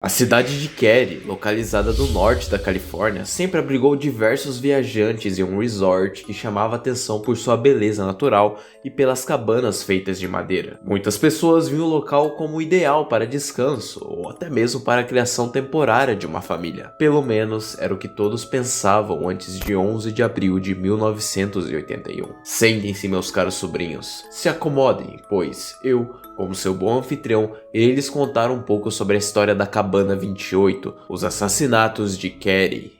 A cidade de Cary, localizada no norte da Califórnia, sempre abrigou diversos viajantes em um resort que chamava atenção por sua beleza natural e pelas cabanas feitas de madeira. Muitas pessoas viam o local como ideal para descanso ou até mesmo para a criação temporária de uma família. Pelo menos era o que todos pensavam antes de 11 de abril de 1981. Sentem-se, meus caros sobrinhos, se acomodem, pois eu, como seu bom anfitrião, irei lhes contar um pouco sobre a história da Cabana 28, os assassinatos de Cary.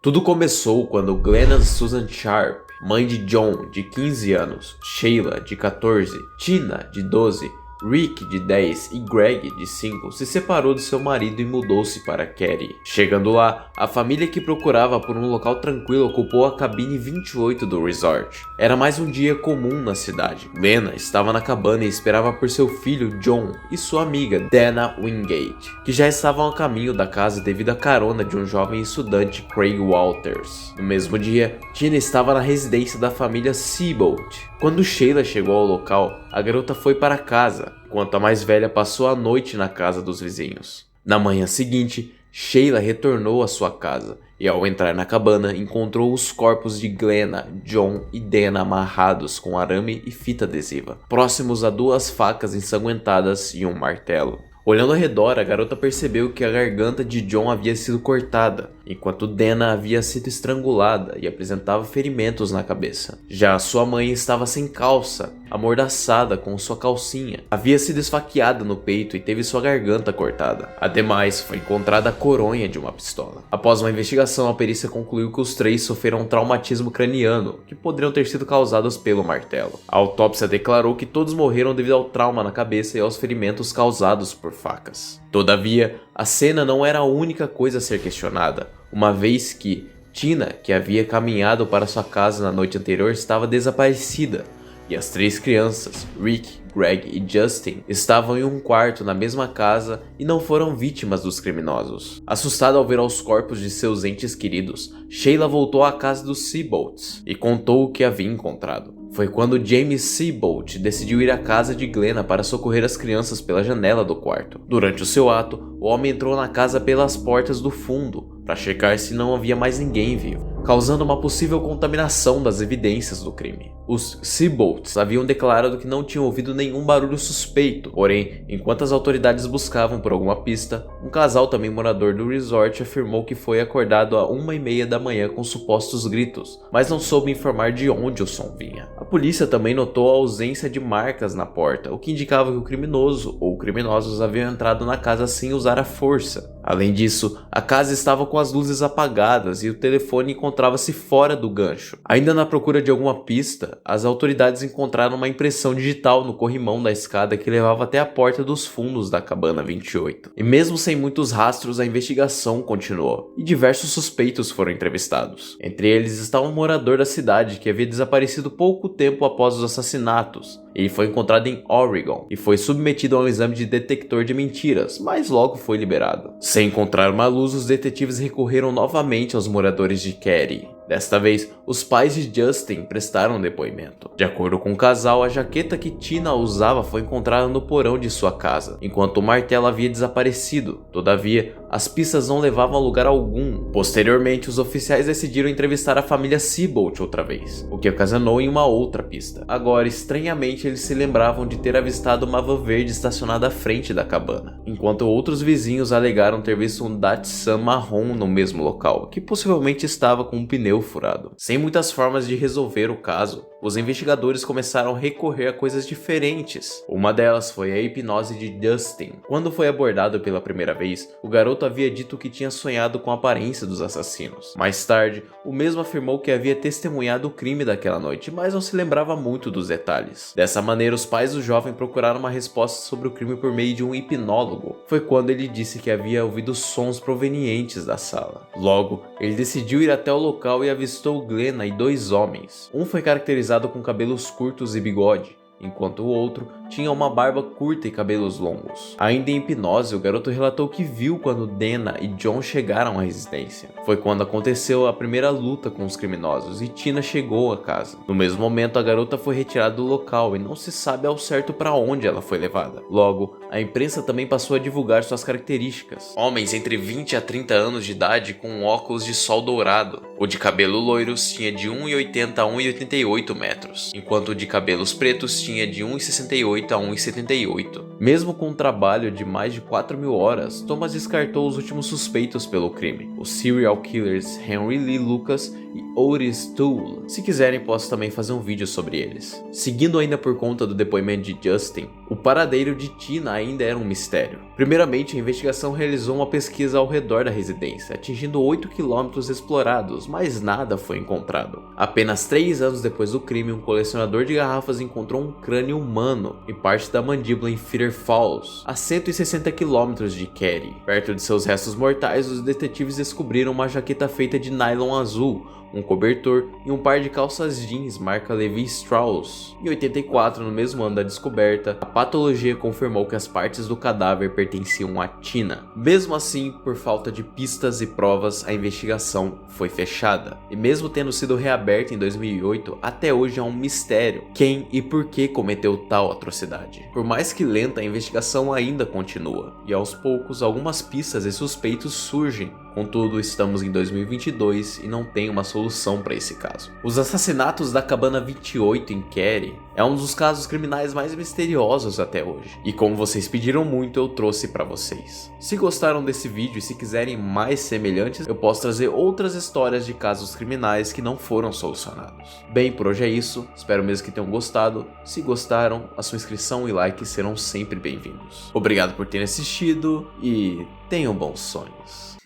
Tudo começou quando Glenna Susan Sharp, mãe de John, de 15 anos, Sheila, de 14, Tina, de 12, Rick, de 10 e Greg, de 5, se separou de seu marido e mudou-se para Cary. Chegando lá, a família que procurava por um local tranquilo ocupou a cabine 28 do resort. Era mais um dia comum na cidade. Glenna estava na cabana e esperava por seu filho John e sua amiga Dana Wingate, que já estavam a caminho da casa devido à carona de um jovem estudante, Craig Walters. No mesmo dia, Tina estava na residência da família Seabolt. Quando Sheila chegou ao local, a garota foi para casa, enquanto a mais velha passou a noite na casa dos vizinhos. Na manhã seguinte, Sheila retornou à sua casa e, ao entrar na cabana, encontrou os corpos de Glenna, John e Dana amarrados com arame e fita adesiva, próximos a duas facas ensanguentadas e um martelo. Olhando ao redor, a garota percebeu que a garganta de John havia sido cortada, enquanto Dana havia sido estrangulada e apresentava ferimentos na cabeça. Já sua mãe estava sem calça, amordaçada com sua calcinha. Havia sido esfaqueada no peito e teve sua garganta cortada. Ademais, foi encontrada a coronha de uma pistola. Após uma investigação, a perícia concluiu que os três sofreram um traumatismo craniano, que poderiam ter sido causados pelo martelo. A autópsia declarou que todos morreram devido ao trauma na cabeça e aos ferimentos causados por facas. Todavia, a cena não era a única coisa a ser questionada, uma vez que Tina, que havia caminhado para sua casa na noite anterior, estava desaparecida, e as três crianças, Rick, Greg e Justin, estavam em um quarto na mesma casa e não foram vítimas dos criminosos. Assustada ao ver os corpos de seus entes queridos, Sheila voltou à casa dos Seabolts e contou o que havia encontrado. Foi quando James Seabolt decidiu ir à casa de Glenna para socorrer as crianças pela janela do quarto. Durante o seu ato, o homem entrou na casa pelas portas do fundo para checar se não havia mais ninguém vivo, causando uma possível contaminação das evidências do crime. Os Seabolts haviam declarado que não tinham ouvido nenhum barulho suspeito, porém, enquanto as autoridades buscavam por alguma pista, um casal também morador do resort afirmou que foi acordado à 1h30 da manhã com supostos gritos, mas não soube informar de onde o som vinha. A polícia também notou a ausência de marcas na porta, o que indicava que o criminoso ou criminosos haviam entrado na casa sem usar a força. Além disso, a casa estava com as luzes apagadas e o telefone encontrava-se fora do gancho. Ainda na procura de alguma pista, as autoridades encontraram uma impressão digital no corrimão da escada que levava até a porta dos fundos da Cabana 28. E mesmo sem muitos rastros, a investigação continuou, e diversos suspeitos foram entrevistados. Entre eles está um morador da cidade que havia desaparecido pouco tempo após os assassinatos. Ele foi encontrado em Oregon e foi submetido a um exame de detector de mentiras, mas logo foi liberado. Sem encontrar uma luz, os detetives recorreram novamente aos moradores de Cary. Desta vez, os pais de Justin prestaram depoimento. De acordo com o casal, a jaqueta que Tina usava foi encontrada no porão de sua casa, enquanto o martelo havia desaparecido. Todavia, as pistas não levavam a lugar algum. Posteriormente, os oficiais decidiram entrevistar a família Seabolt outra vez, o que ocasionou em uma outra pista. Agora, estranhamente, eles se lembravam de ter avistado uma van verde estacionada à frente da cabana, enquanto outros vizinhos alegaram ter visto um Datsun marrom no mesmo local, que possivelmente estava com um pneu furado. Sem muitas formas de resolver o caso, os investigadores começaram a recorrer a coisas diferentes. Uma delas foi a hipnose de Justin. Quando foi abordado pela primeira vez, o garoto havia dito que tinha sonhado com a aparência dos assassinos. Mais tarde, o mesmo afirmou que havia testemunhado o crime daquela noite, mas não se lembrava muito dos detalhes. Dessa maneira, os pais do jovem procuraram uma resposta sobre o crime por meio de um hipnólogo. Foi quando ele disse que havia ouvido sons provenientes da sala. Logo, ele decidiu ir até o local e avistou Glenna e dois homens. Um foi caracterizado com cabelos curtos e bigode, enquanto o outro tinha uma barba curta e cabelos longos. Ainda em hipnose, o garoto relatou que viu quando Dana e John chegaram à residência. Foi quando aconteceu a primeira luta com os criminosos e Tina chegou à casa. No mesmo momento, a garota foi retirada do local e não se sabe ao certo para onde ela foi levada. Logo, a imprensa também passou a divulgar suas características. Homens entre 20 a 30 anos de idade com óculos de sol dourado. O de cabelo loiros tinha de 1,80 a 1,88 metros, enquanto o de cabelos pretos tinha de 1,68 a 1,78. Mesmo com um trabalho de mais de 4.000 horas, Thomas descartou os últimos suspeitos pelo crime, os serial killers Henry Lee Lucas e Otis Toole. Se quiserem, posso também fazer um vídeo sobre eles. Seguindo ainda por conta do depoimento de Justin, o paradeiro de Tina ainda era um mistério. Primeiramente, a investigação realizou uma pesquisa ao redor da residência, atingindo 8 quilômetros explorados, mas nada foi encontrado. Apenas 3 anos depois do crime, um colecionador de garrafas encontrou um crânio humano e parte da mandíbula em Cedar Falls, a 160 quilômetros de Cary. Perto de seus restos mortais, os detetives descobriram uma jaqueta feita de nylon azul, um cobertor e um par de calças jeans marca Levi Strauss. Em 84, no mesmo ano da descoberta, a patologia confirmou que as partes do cadáver pertenciam a Tina. Mesmo assim, por falta de pistas e provas, a investigação foi fechada. E mesmo tendo sido reaberta em 2008, até hoje é um mistério quem e por que cometeu tal atrocidade. Por mais que lenta, a investigação ainda continua, e aos poucos algumas pistas e suspeitos surgem. Contudo, estamos em 2022 e não tem uma solução para esse caso. Os assassinatos da Cabana 28 em Cary é um dos casos criminais mais misteriosos até hoje. E como vocês pediram muito, eu trouxe para vocês. Se gostaram desse vídeo e se quiserem mais semelhantes, eu posso trazer outras histórias de casos criminais que não foram solucionados. Bem, por hoje é isso. Espero mesmo que tenham gostado. Se gostaram, a sua inscrição e like serão sempre bem-vindos. Obrigado por terem assistido e tenham bons sonhos.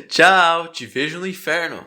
Tchau, te vejo no inferno.